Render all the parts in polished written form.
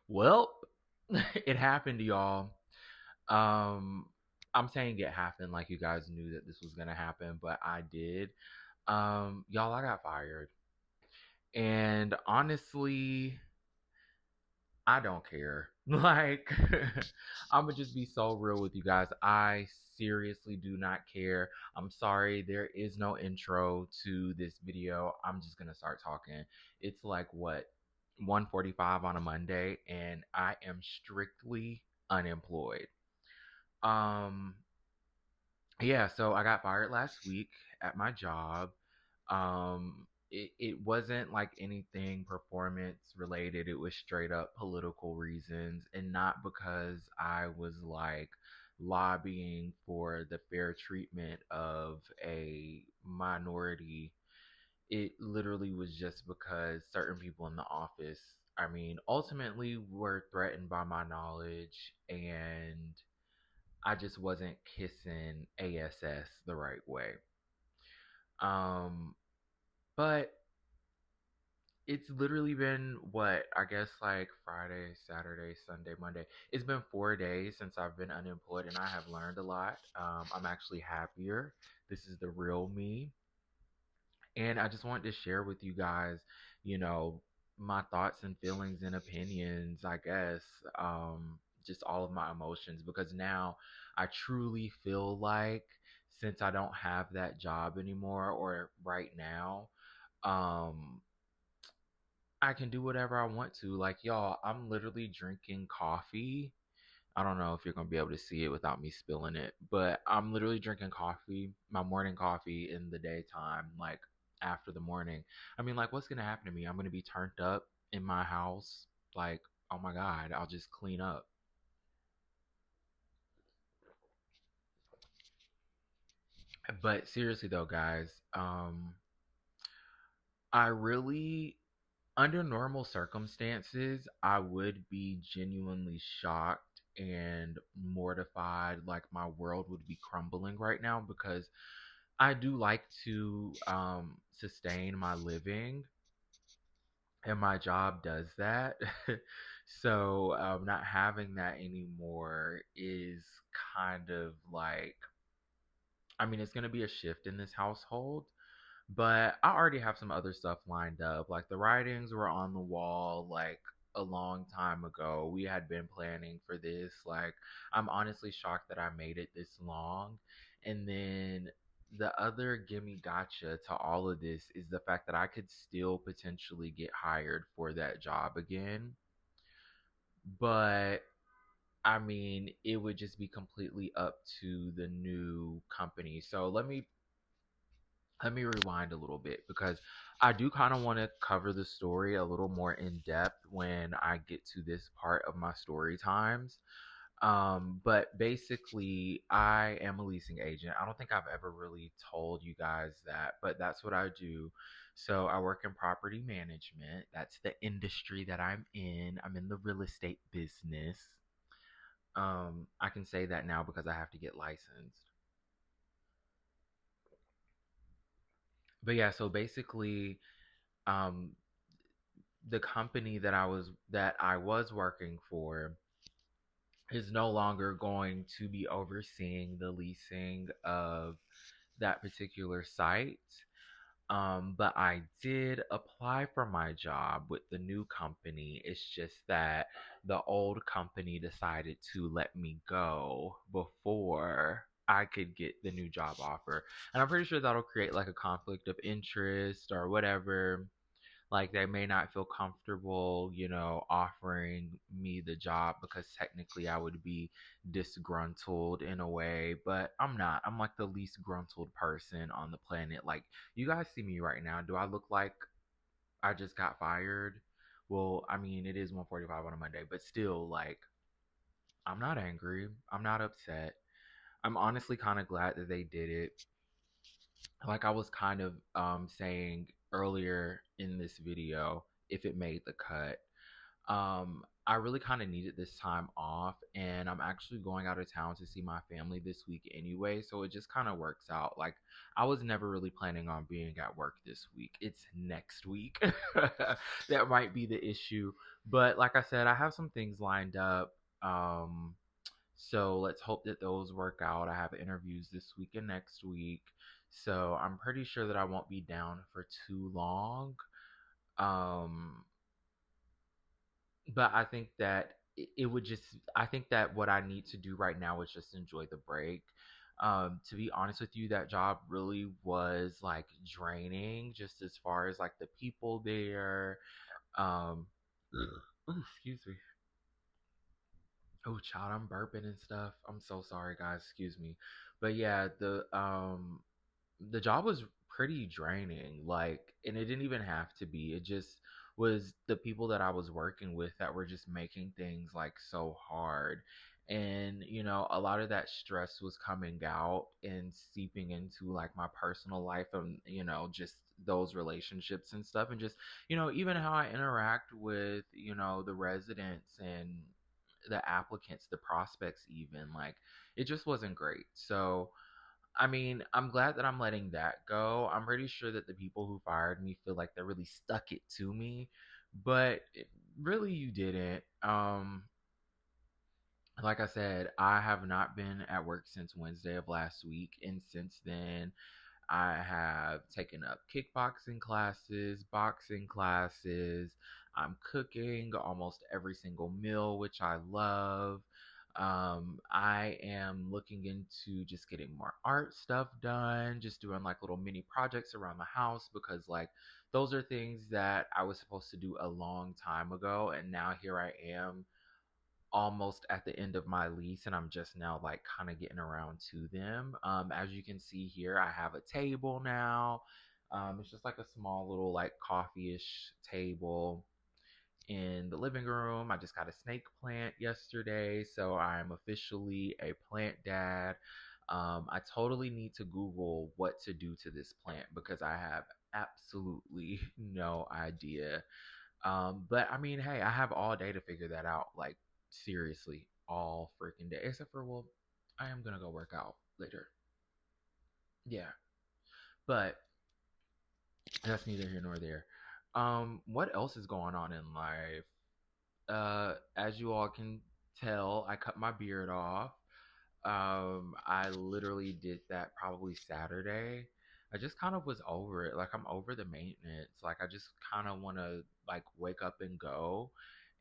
Well, it happened, y'all. Um, I'm saying it happened like you guys knew that this was gonna happen, but I did. Y'all, I got fired. And honestly, I don't care. Like, I'm gonna just be so real with you guys. I seriously do not care. I'm sorry, there is no intro to this video. I'm just gonna start talking. It's like what, 1:45 on a Monday, and I am strictly unemployed. Um, yeah, so I got fired last week at my job. It wasn't like anything performance related. It was straight up political reasons, and not because I was like lobbying for the fair treatment of a minority. It literally was just because certain people in the office, I mean, ultimately were threatened by my knowledge, and I just wasn't kissing ASS the right way. Um, but it's literally been what, I guess like Friday, Saturday, Sunday, Monday. It's been 4 days since I've been unemployed, and I have learned a lot. I'm actually happier. This is the real me. And I just wanted to share with you guys, you know, my thoughts and feelings and opinions, I guess. Just all of my emotions, because now I truly feel like, since I don't have that job anymore, or right now, um I can do whatever I want to. Like, y'all, I'm literally drinking coffee. I don't know if you're gonna be able to see it without me spilling it, but I'm literally drinking coffee, my morning coffee in the daytime, like after the morning. I mean, like, what's gonna happen to me? I'm gonna be turned up in my house. Like, oh my God, I'll just clean up. But seriously though, guys, I really, under normal circumstances, I would be genuinely shocked and mortified, like my world would be crumbling right now, because I do like to sustain my living, and my job does that. So not having that anymore is kind of like, I mean, it's going to be a shift in this household, but I already have some other stuff lined up. Like, the writings were on the wall like a long time ago. We had been planning for this. Like, I'm honestly shocked that I made it this long. And then the other gimme gotcha to all of this is the fact that I could still potentially get hired for that job again. But I mean, it would just be completely up to the new company. So let me rewind a little bit, because I do kind of want to cover the story a little more in depth when I get to this part of my story times. But basically, I am a leasing agent. I don't think I've ever really told you guys that, but that's what I do. So I work in property management. That's the industry that I'm in. I'm in the real estate business. I can say that now because I have to get licensed. But yeah, so basically, um, the company that I was working for is no longer going to be overseeing the leasing of that particular site. But I did apply for my job with the new company. It's just that the old company decided to let me go before I could get the new job offer. And I'm pretty sure that'll create like a conflict of interest or whatever. Like, they may not feel comfortable, offering me the job, because technically I would be disgruntled in a way, but I'm not. I'm like the least gruntled person on the planet. Like, you guys see me right now. Do I look like I just got fired? Well, I mean, it is 1:45 on a Monday, but still, like, I'm not angry. I'm not upset. I'm honestly kind of glad that they did it. Like I was kind of saying earlier in this video, if it made the cut. I really kind of needed this time off, and I'm actually going out of town to see my family this week anyway, so it just kind of works out. Like, I was never really planning on being at work this week. It's next week. That might be the issue. But like I said, I have some things lined up. Um, so let's hope that those work out. I have interviews this week and next week. So I'm pretty sure that I won't be down for too long. Um, but I think that it would just, I think that what I need to do right now is just enjoy the break. To be honest with you, that job really was like draining, just as far as like the people there. Um, ooh, excuse me. Oh, child, I'm burping and stuff. I'm so sorry, guys. Excuse me. But yeah, the job was pretty draining. Like, and it didn't even have to be. It just was the people that I was working with that were just making things like so hard. And, a lot of that stress was coming out and seeping into like my personal life and, just those relationships and stuff. And just, even how I interact with, the residents and the applicants, the prospects, even. Like, it just wasn't great. So, I mean, I'm glad that I'm letting that go. I'm pretty sure that the people who fired me feel like they really stuck it to me, but really you didn't. Like I said, I have not been at work since Wednesday of last week, and since then I have taken up kickboxing classes, boxing classes. I'm cooking almost every single meal, which I love. I am looking into just getting more art stuff done, just doing like little mini projects around the house because, like, those are things that I was supposed to do a long time ago. And now here I am almost at the end of my lease, and I'm just now like kind of getting around to them. As you can see here, I have a table now. It's just like a small little like coffee-ish table in the living room. I just got a snake plant yesterday, so I'm officially a plant dad. I totally need to Google what to do to this plant because I have absolutely no idea. But I mean, hey, I have all day to figure that out. Like, seriously, all freaking day. Except for, well, I am gonna go work out later. Yeah. But that's neither here nor there. What else is going on in life? As you all can tell, I cut my beard off. I literally did that probably Saturday. I just kind of was over it. Like, I'm over the maintenance. Like, I just kind of want to like wake up and go.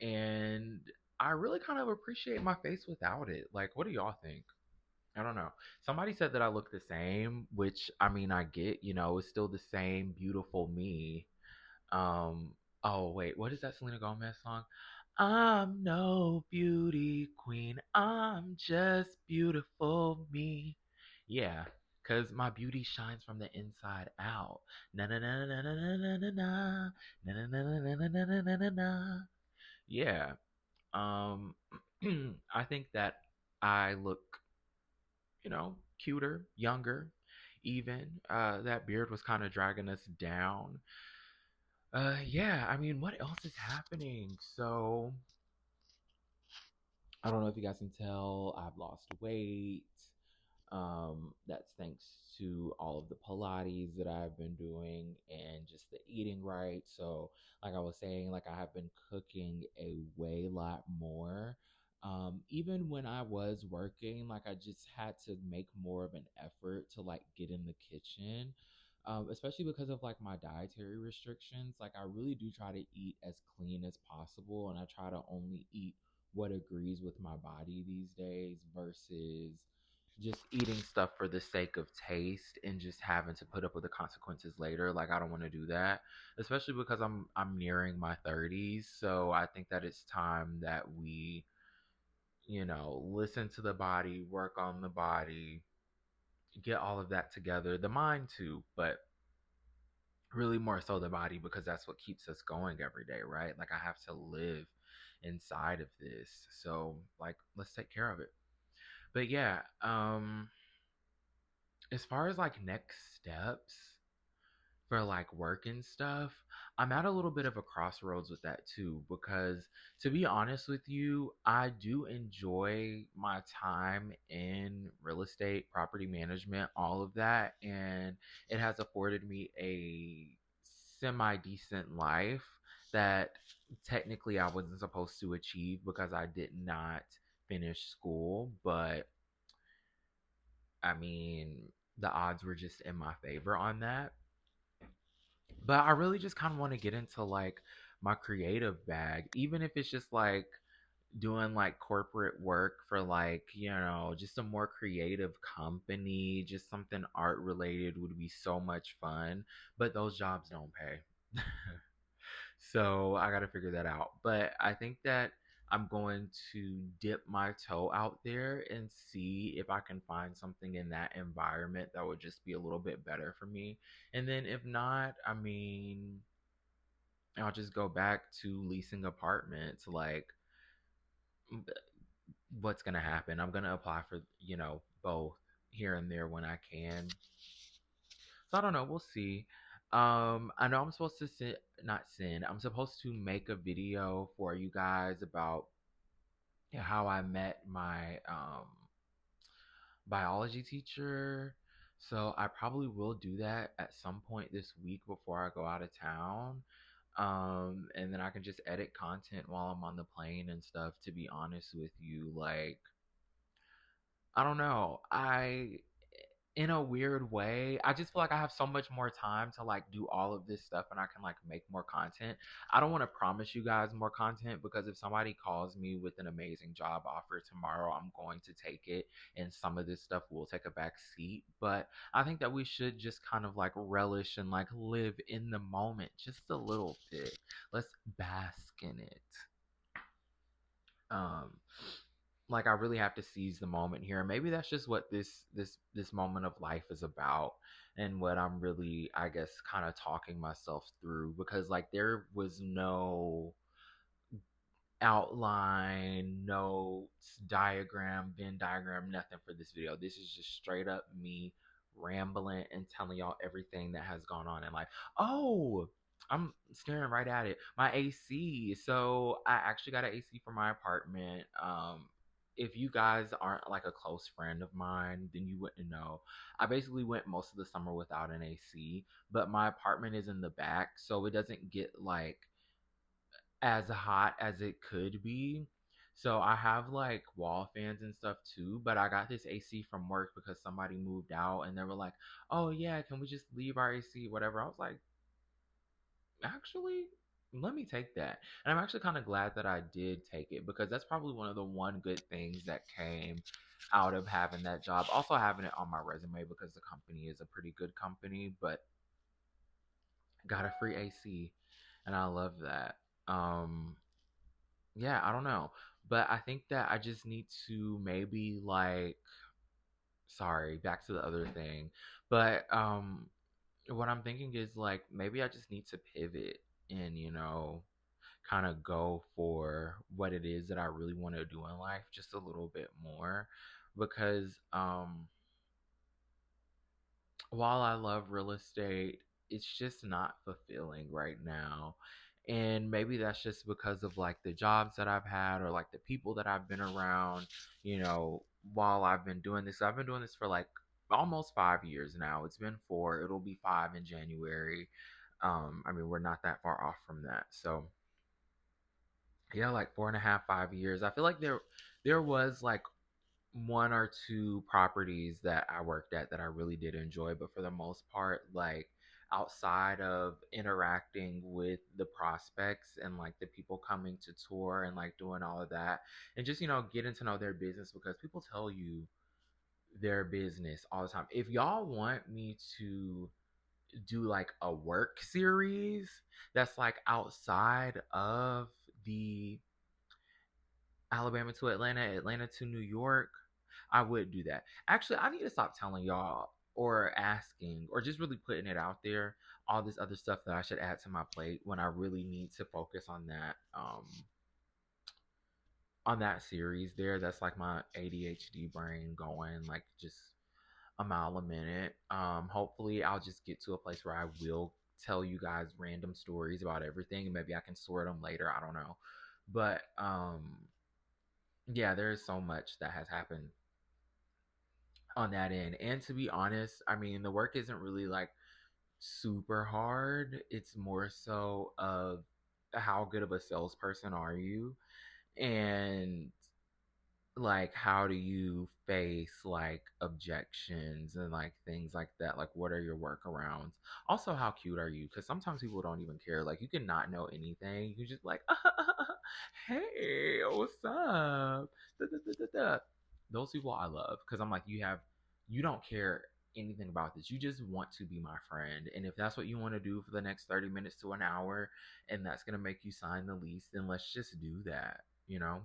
And I really kind of appreciate my face without it. Like, what do y'all think? I don't know. Somebody said that I look the same, which I mean, I get, it's still the same beautiful me. Um, oh wait, what is that Selena Gomez song? I'm no beauty queen. I'm just beautiful me. Yeah, cause my beauty shines from the inside out. Na na na na na na na na na na na na na na na na na na. Yeah. Um, I think that I look, cuter, younger, even. That beard was kind of dragging us down. Yeah, I mean, what else is happening? So, I don't know if you guys can tell, I've lost weight. That's thanks to all of the Pilates that I've been doing and just the eating right. So, like I was saying, like I have been cooking a way lot more. Even when I was working, like I just had to make more of an effort to like get in the kitchen. Especially because of like my dietary restrictions. Like I really do try to eat as clean as possible, and I try to only eat what agrees with my body these days versus just eating stuff for the sake of taste and just having to put up with the consequences later. Like I don't want to do that, especially because I'm nearing my 30s. So I think that it's time that we, listen to the body, work on the body, get all of that together. The mind too, but really more so the body because that's what keeps us going every day, right? Like I have to live inside of this. So like let's take care of it. But yeah, as far as like next steps, for like work and stuff, I'm at a little bit of a crossroads with that too because to be honest with you, I do enjoy my time in real estate, property management, all of that, and it has afforded me a semi decent life that technically I wasn't supposed to achieve because I did not finish school, but I mean, the odds were just in my favor on that. But I really just kind of want to get into like my creative bag, even if it's just like doing like corporate work for like, just a more creative company, just something art related would be so much fun. But those jobs don't pay. So I got to figure that out. But I think that I'm going to dip my toe out there and see if I can find something in that environment that would just be a little bit better for me. And then if not, I mean, I'll just go back to leasing apartments. Like, what's going to happen? I'm going to apply for, both here and there when I can. So I don't know. We'll see. I know I'm supposed to send, not send. I'm supposed to make a video for you guys about how I met my biology teacher. So I probably will do that at some point this week before I go out of town. And then I can just edit content while I'm on the plane and stuff. To be honest with you, like I don't know. In a weird way, I just feel like I have so much more time to like do all of this stuff and I can like make more content. I don't want to promise you guys more content because if somebody calls me with an amazing job offer tomorrow, I'm going to take it and some of this stuff will take a back seat. But I think that we should just kind of like relish and like live in the moment just a little bit. Let's bask in it. um like I really have to seize the moment here. Maybe that's just what this moment of life is about and what I'm really, I guess, kind of talking myself through because like there was no outline, notes, diagram, Venn diagram, nothing for this video. This is just straight up me rambling and telling y'all everything that has gone on in life. Oh, I'm staring right at it. My AC. So I actually got an AC for my apartment. If you guys aren't like a close friend of mine, then you wouldn't know. I basically went most of the summer without an AC, but my apartment is in the back, so it doesn't get like as hot as it could be. So I have like wall fans and stuff too, but I got this AC from work because somebody moved out and they were like, "Oh yeah, can we just leave our AC whatever?" I was like, "Actually, let me take that." And I'm actually kind of glad that I did take it because that's probably one of the one good things that came out of having that job. Also having it on my resume because the company is a pretty good company, but got a free AC and I love that. Um yeah, I don't know. But I think that I just need to maybe like sorry, back to the other thing. But what I'm thinking is like maybe I just need to pivot and, kind of go for what it is that I really want to do in life just a little bit more because while I love real estate, it's just not fulfilling right now. And maybe that's just because of like the jobs that I've had or like the people that I've been around, while I've been doing this. I've been doing this for like almost 5 years now. It's been four, it'll be five in January. I mean, we're not that far off from that. So yeah, like 4.5, 5 years. I feel like there was like one or two properties that I worked at that I really did enjoy, but for the most part, like outside of interacting with the prospects and like the people coming to tour and like doing all of that and just getting to know their business because people tell you their business all the time. If y'all want me to do like a work series that's like outside of the Alabama to Atlanta, Atlanta to New York, I would do that. Actually, I need to stop telling y'all or asking or just really putting it out there all this other stuff that I should add to my plate when I really need to focus on that series there. That's like my ADHD brain going like just a mile a minute. Hopefully I'll just get to a place where I will tell you guys random stories about everything, and maybe I can sort them later. I don't know. But yeah, there is so much that has happened on that end. And to be honest, I mean, the work isn't really like super hard. It's more so of how good of a salesperson are you, and like how do you face like objections and like things like that, like what are your workarounds, also how cute are you, because sometimes people don't even care, like you can not know anything, you can just like hey, what's up, da, da, da, da, da. Those people I love, because I'm like, you don't care anything about this, you just want to be my friend, and if that's what you want to do for the next 30 minutes to an hour, and that's going to make you sign the lease, then let's just do that, you know.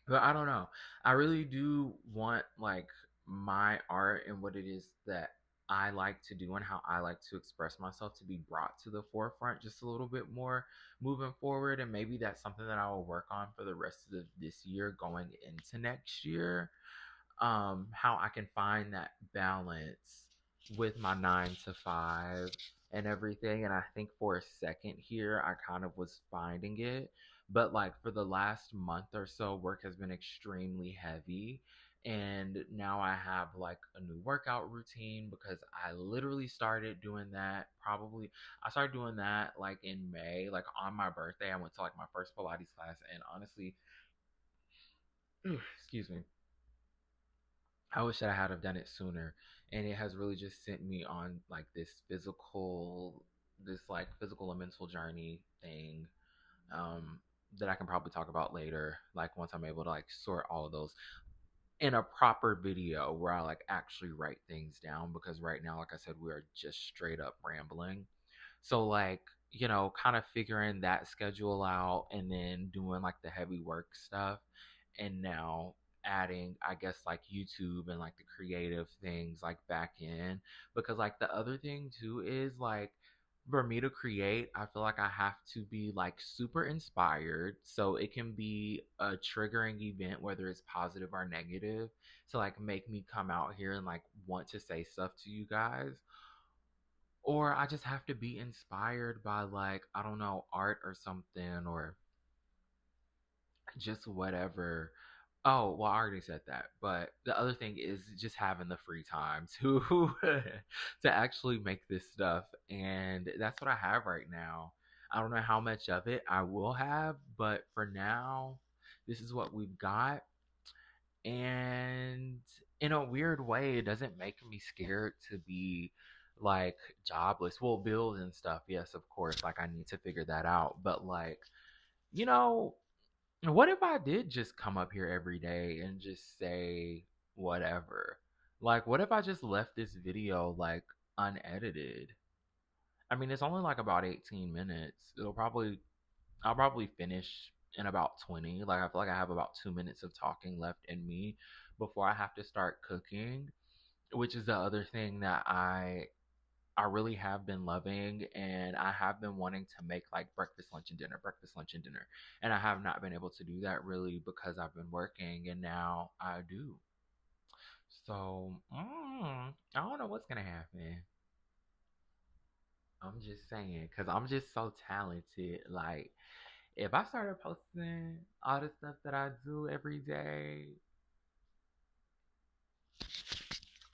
But I don't know. I really do want like my art and what it is that I like to do and how I like to express myself to be brought to the forefront just a little bit more moving forward. And maybe that's something that I will work on for the rest of this year going into next year, how I can find that balance with my 9 to 5 and everything. And I think for a second here, I kind of was finding it. But like for the last month or so, work has been extremely heavy. And now I have like a new workout routine because I literally started doing that probably. I started doing that like in May, like on my birthday. I went to like my first Pilates class. And honestly, excuse me, I wish that I had have done it sooner. And it has really just sent me on like this like physical and mental journey thing, um, that I can probably talk about later. Like once I'm able to like sort all of those in a proper video where I like actually write things down, because right now, like I said, we are just straight up rambling. So like, you know, kind of figuring that schedule out and then doing like the heavy work stuff, and now adding I guess like YouTube and like the creative things like back in, because like the other thing too is like for me to create, I feel like I have to be like super inspired, so it can be a triggering event whether it's positive or negative to like make me come out here and like want to say stuff to you guys, or I just have to be inspired by like, I don't know, art or something, or just whatever. Oh, well, I already said that. But the other thing is just having the free time to to actually make this stuff. And that's what I have right now. I don't know how much of it I will have, but for now, this is what we've got. And in a weird way, it doesn't make me scared to be like jobless. Well, bills and stuff, yes, of course. Like I need to figure that out. But like, you know, what if I did just come up here every day and just say whatever? Like, what if I just left this video like unedited? I mean, it's only like about 18 minutes. I'll probably finish in about 20. Like, I feel like I have about 2 minutes of talking left in me before I have to start cooking, which is the other thing that I really have been loving, and I have been wanting to make like breakfast, lunch, and dinner. And I have not been able to do that really because I've been working, and now I do. So, I don't know what's gonna happen. I'm just saying, because I'm just so talented. Like, if I started posting all the stuff that I do every day,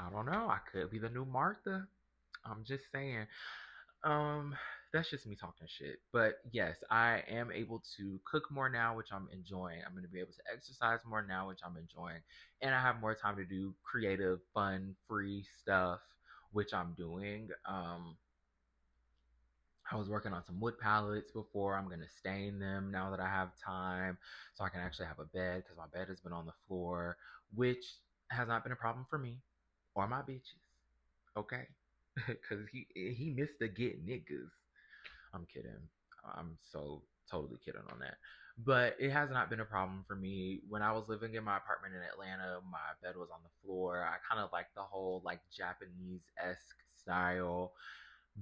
I don't know. I could be the new Martha. I'm just saying. Um, that's just me talking shit. But yes, I am able to cook more now, which I'm enjoying. I'm going to be able to exercise more now, which I'm enjoying. And I have more time to do creative, fun, free stuff, which I'm doing. I was working on some wood pallets before. I'm going to stain them now that I have time so I can actually have a bed, because my bed has been on the floor, which has not been a problem for me or my bitches. Okay? Because he missed the get niggas. I'm kidding. I'm so totally kidding on that. But it has not been a problem for me. When I was living in my apartment in Atlanta, my bed was on the floor. I kind of like the whole like Japanese-esque style.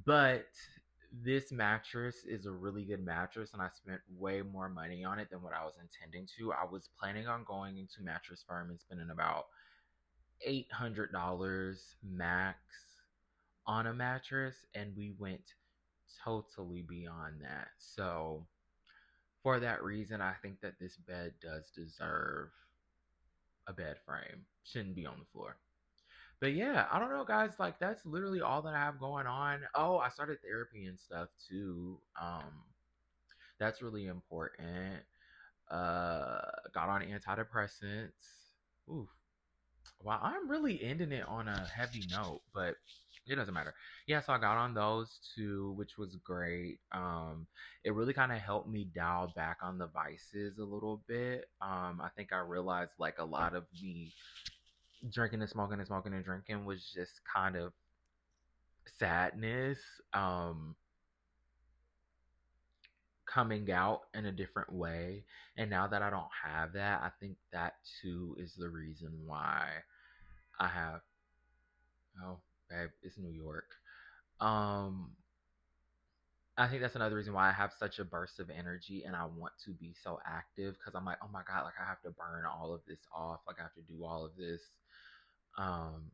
But this mattress is a really good mattress, and I spent way more money on it than what I was intending to. I was planning on going into Mattress Firm and spending about $800 max on a mattress, and we went totally beyond that. So, for that reason, I think that this bed does deserve a bed frame. Shouldn't be on the floor. But yeah, I don't know, guys. Like that's literally all that I have going on. Oh, I started therapy and stuff too. That's really important. Got on antidepressants. Oof. Well, I'm really ending it on a heavy note, but it doesn't matter. Yeah, so I got on those too, which was great. It really kind of helped me dial back on the vices a little bit. I think I realized like a lot of me drinking and smoking and smoking and drinking was just kind of sadness coming out in a different way. And now that I don't have that, I think that too is the reason why I have, oh babe, it's New York. um I think that's another reason why I have such a burst of energy and I want to be so active, because I'm like, oh my god, like I have to burn all of this off, like I have to do all of this um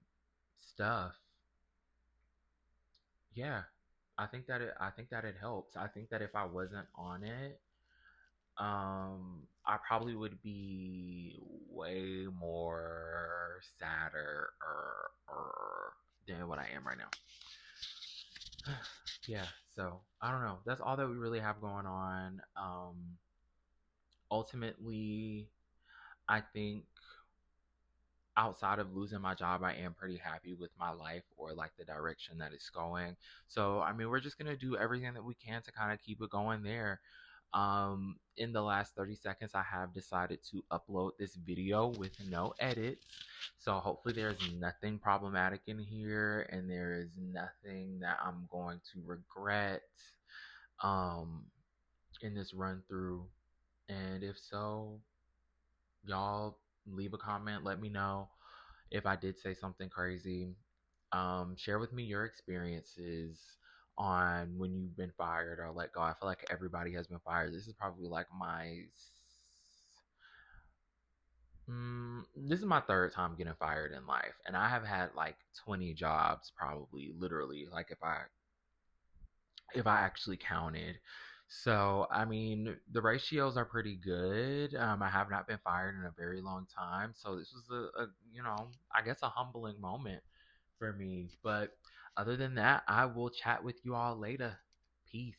stuff. Yeah, I think that it helps. I think that if I wasn't on it, I probably would be way more sadder than what I am right now. Yeah, so I don't know. That's all that we really have going on. Ultimately, I think outside of losing my job, I am pretty happy with my life or like the direction that it's going. So, I mean, we're just going to do everything that we can to kind of keep it going there. In the last 30 seconds, I have decided to upload this video with no edits. So, hopefully, there's nothing problematic in here and there is nothing that I'm going to regret um, in this run through. And if so, y'all leave a comment, let me know if I did say something crazy. Share with me your experiences on when you've been fired or let go. I feel like everybody has been fired. This is probably like this is my third time getting fired in life, and I have had like 20 jobs, probably literally. Like if I actually counted. So, I mean, the ratios are pretty good. I have not been fired in a very long time. So, this was I guess a humbling moment for me. But other than that, I will chat with you all later. Peace.